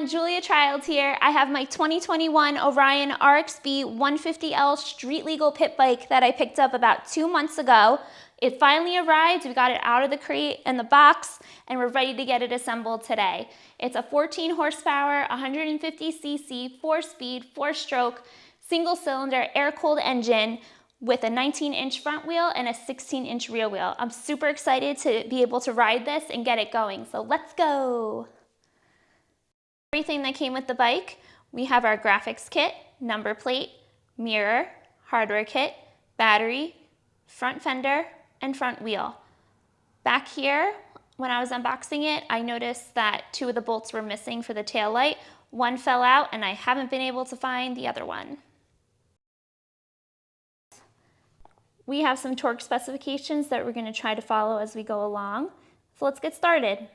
everyone, Julia Childs here. I have my 2021 Orion Rxb 150L street legal pit bike that I picked up about 2 months ago. It finally arrived, we got it out of the crate and the box, and we're ready to get it assembled today. It's a 14 horsepower, 150cc, 4-speed, 4-stroke, single-cylinder, air-cooled engine with a 19-inch front wheel and a 16-inch rear wheel. I'm super excited to be able to ride this and get it going, so let's go. Everything that came with the bike, we have our graphics kit, number plate, mirror, hardware kit, battery, front fender, and front wheel. Back here, when I was unboxing it, I noticed that 2 of the bolts were missing for the tail light. One fell out and I haven't been able to find the other one. We have some torque specifications that we're going to try to follow as we go along. So let's get started.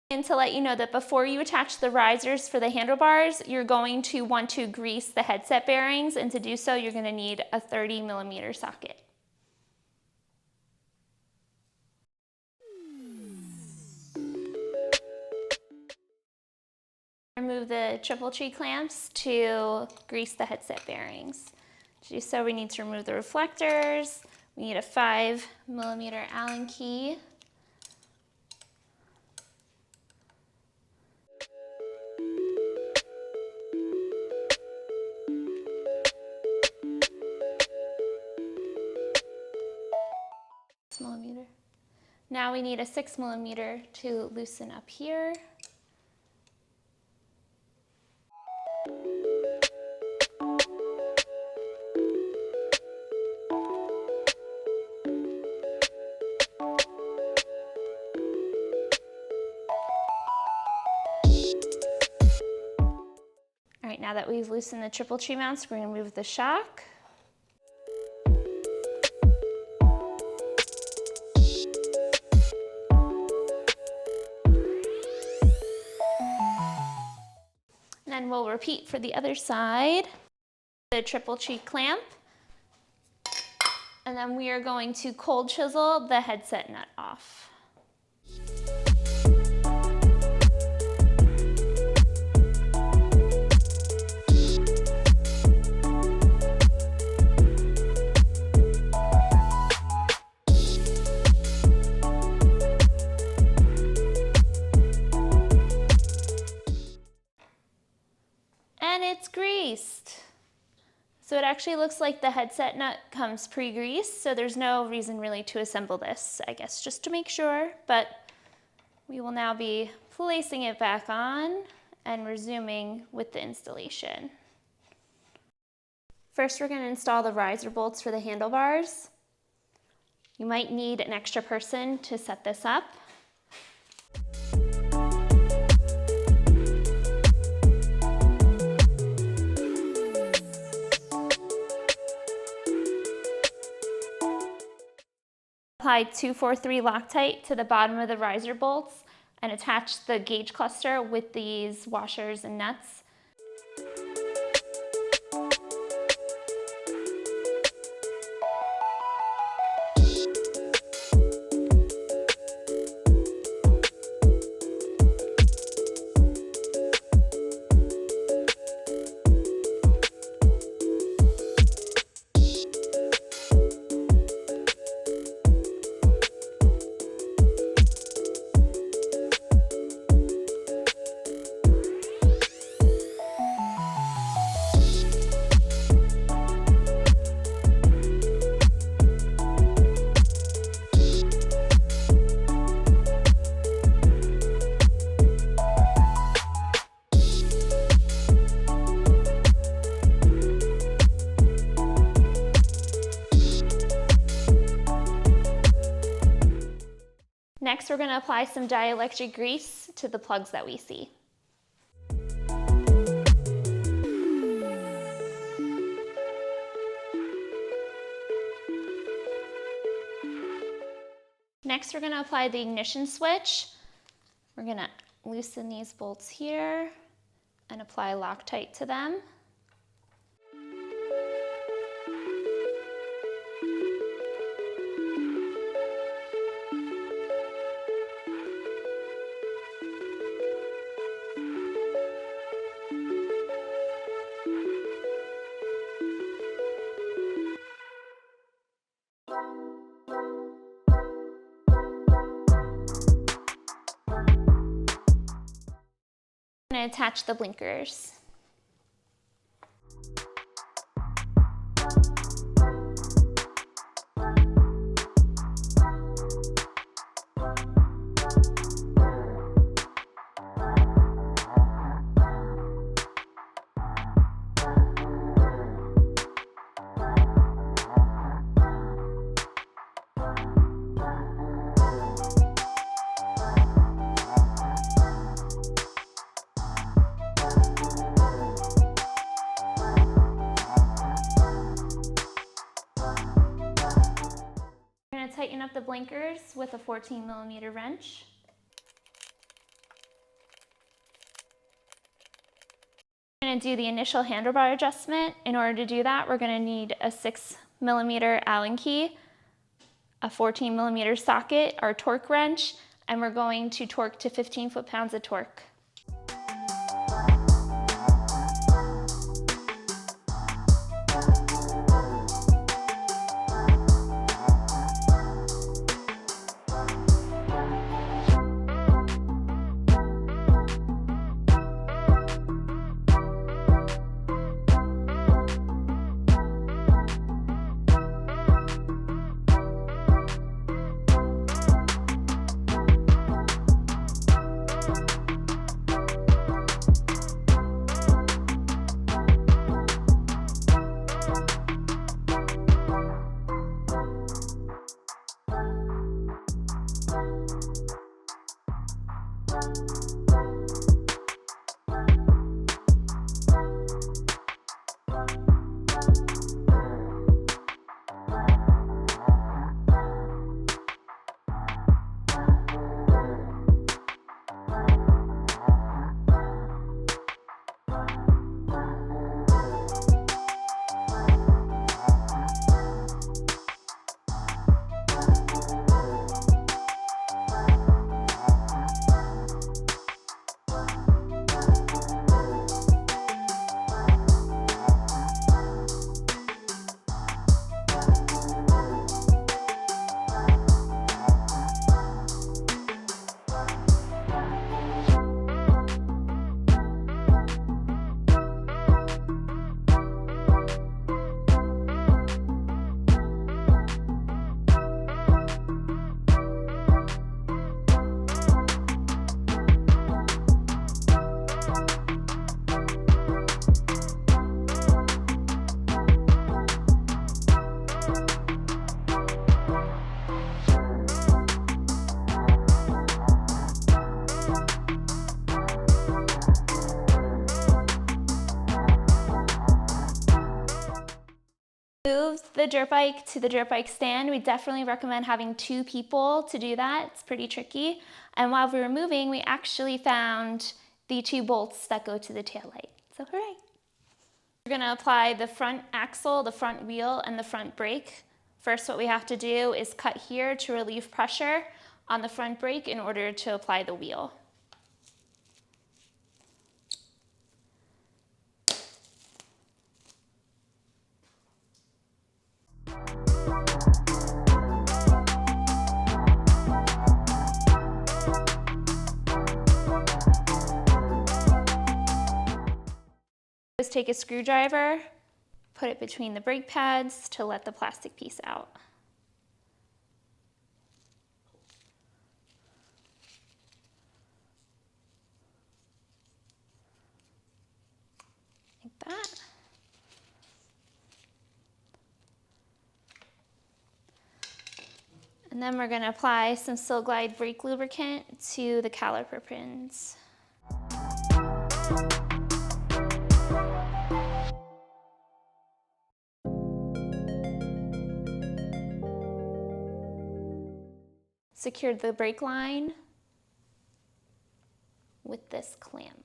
And to let you know that before you attach the risers for the handlebars, you're going to want to grease the headset bearings, and to do so you're going to need a 30mm socket. Remove the triple tree clamps to grease the headset bearings. To do so, we need to remove the reflectors. We need a 5mm Allen key. Now we need a 6mm to loosen up here. All right, now that we've loosened the triple tree mounts, we're going to remove the shock. And we'll repeat for the other side. The triple tree clamp. And then we are going to cold chisel the headset nut off. And it's greased. So it actually looks like the headset nut comes pre-greased, so there's no reason really to assemble this, I guess, just to make sure. But we will now be placing it back on and resuming with the installation. First, we're going to install the riser bolts for the handlebars. You might need an extra person to set this up. Apply 243 Loctite to the bottom of the riser bolts and attach the gauge cluster with these washers and nuts. Next, we're going to apply some dielectric grease to the plugs that we see. Next, we're going to apply the ignition switch. We're going to loosen these bolts here and apply Loctite to them. I'm going to attach the blinkers. We're going to tighten up the blinkers with a 14mm wrench. We're going to do the initial handlebar adjustment. In order to do that, we're going to need a 6mm Allen key, a 14mm socket, our torque wrench, and we're going to torque to 15 foot-pounds of torque. Move the dirt bike to the dirt bike stand. We definitely recommend having 2 people to do that. It's pretty tricky. And while we were moving, we actually found the 2 bolts that go to the taillight. So hooray! We're gonna apply the front axle, the front wheel, and the front brake. First, what we have to do is cut here to relieve pressure on the front brake in order to apply the wheel. Just take a screwdriver, put it between the brake pads to let the plastic piece out. Like that. And then we're going to apply some Sil Glide brake lubricant to the caliper pins. Secured the brake line with this clamp.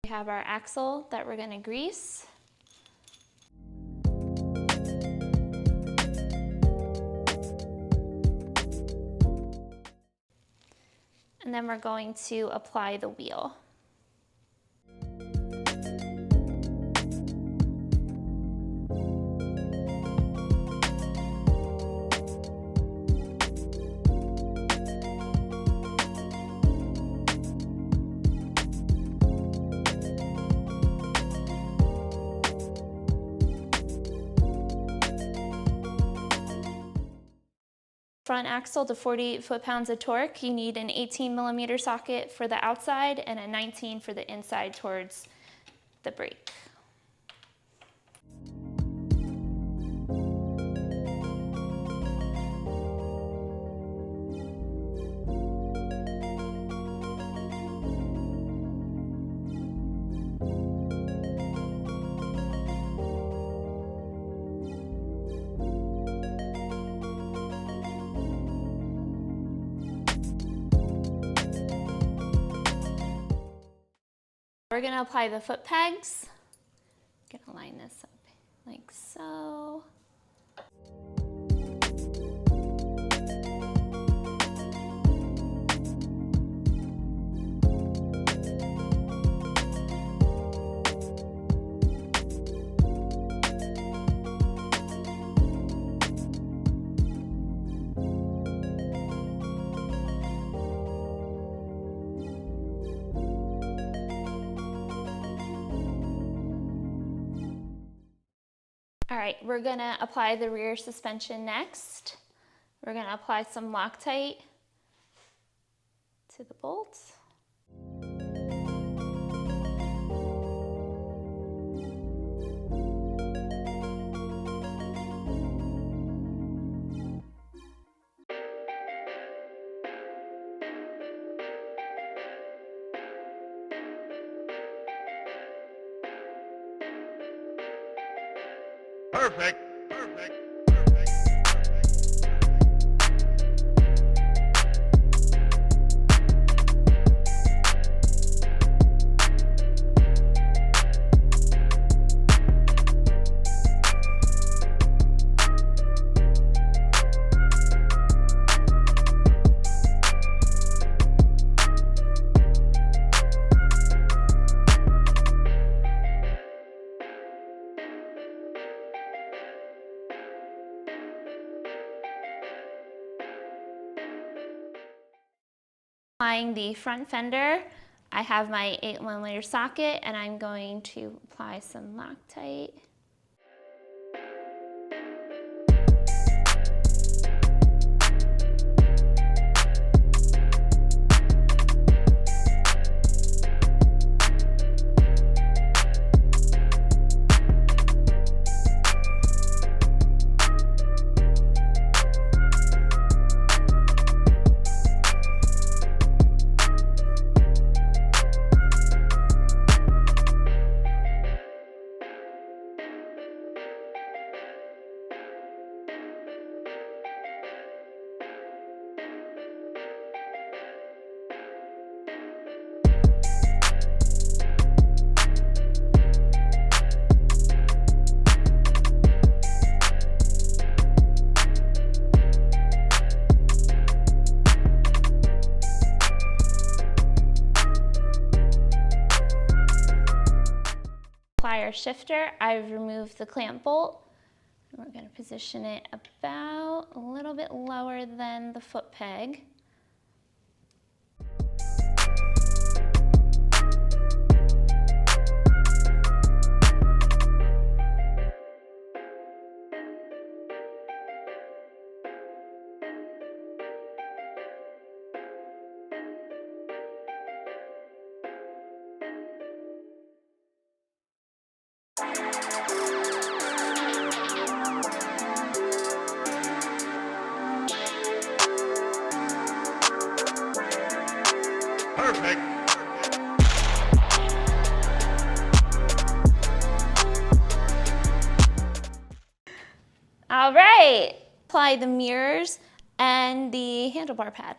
We have our axle that we're going to grease. And then we're going to apply the wheel. Front axle to 48 foot-pounds of torque, you need an 18mm socket for the outside and a 19 for the inside towards the brake. We're going to apply the foot pegs. I'm going to line this up like so. All right, we're gonna apply the rear suspension next. We're gonna apply some Loctite to the bolts. Perfect, perfect. Applying the front fender, I have my 8mm socket and I'm going to apply some Loctite. Apply our shifter. I've removed the clamp bolt. We're going to position it about a little bit lower than the foot peg. Perfect. All right, apply the mirrors and the handlebar pad.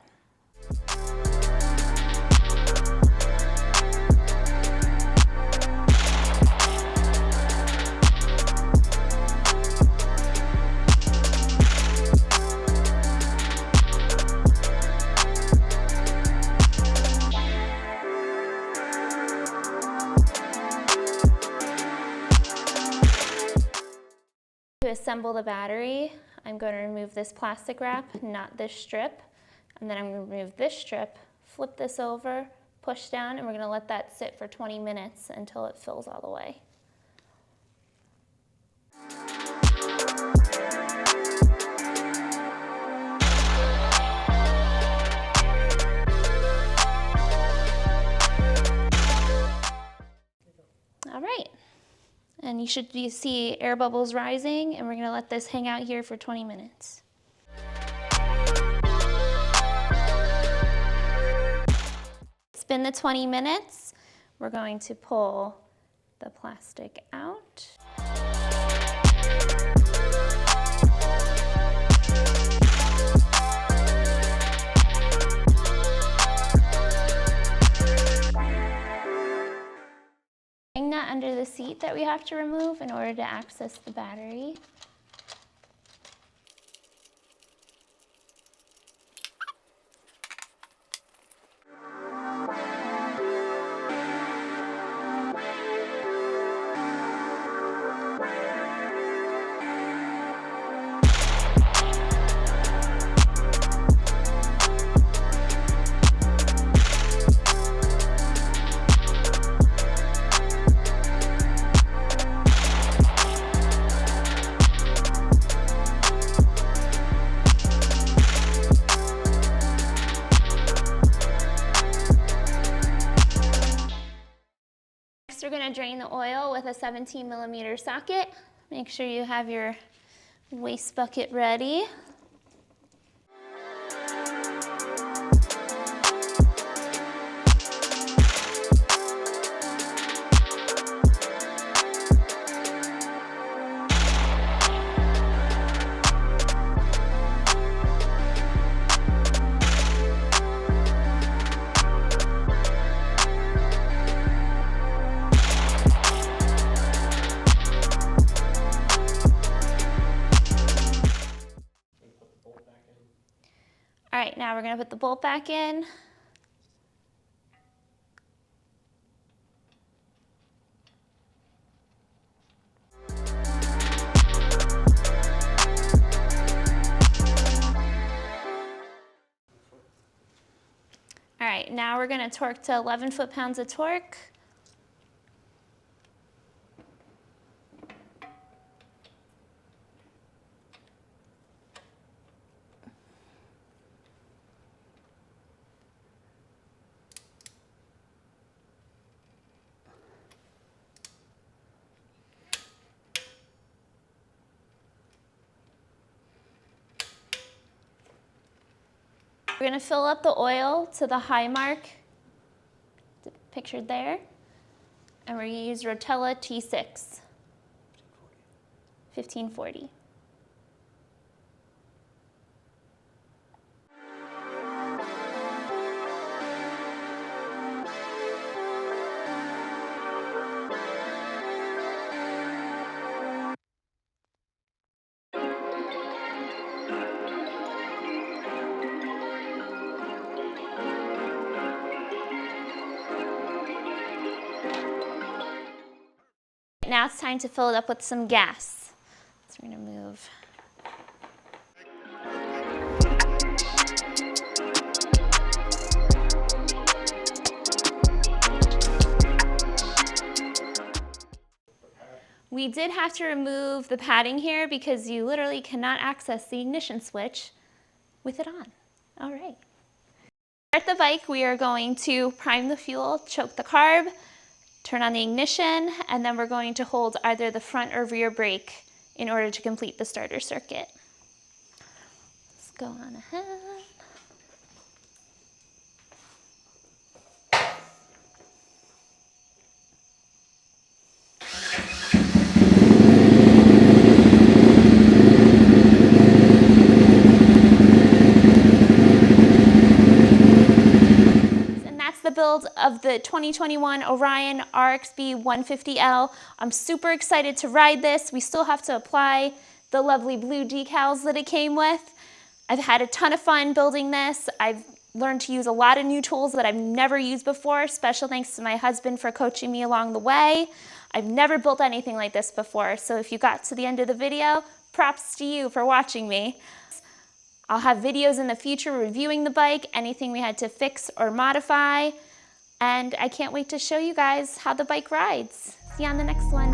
disassemble the battery, I'm going to remove this plastic wrap, not this strip. And then I'm going to remove this strip, flip this over, push down, and we're going to let that sit for 20 minutes until it fills all the way. All right. And you should see air bubbles rising, and we're going to let this hang out here for 20 minutes. It's been the 20 minutes. We're going to pull the plastic out. Nut under the seat that we have to remove in order to access the battery. We're going to drain the oil with a 17mm socket. Make sure you have your waste bucket ready. All right, now we're going to put the bolt back in. All right, now we're going to torque to 11 foot-pounds of torque. We're going to fill up the oil to the high mark, pictured there, and we're going to use Rotella T6, 1540. Now it's time to fill it up with some gas. So we're going to move. We did have to remove the padding here because you literally cannot access the ignition switch with it on. All right. At the bike, we are going to prime the fuel, choke the carb, turn on the ignition, and then we're going to hold either the front or rear brake in order to complete the starter circuit. Let's go on ahead. The build of the 2021 Orion Rxb 150L. I'm super excited to ride this. We still have to apply the lovely blue decals that it came with. I've had a ton of fun building this. I've learned to use a lot of new tools that I've never used before. Special thanks to my husband for coaching me along the way. I've never built anything like this before, so if you got to the end of the video, props to you for watching me. I'll have videos in the future reviewing the bike, anything we had to fix or modify, and I can't wait to show you guys how the bike rides. See you on the next one.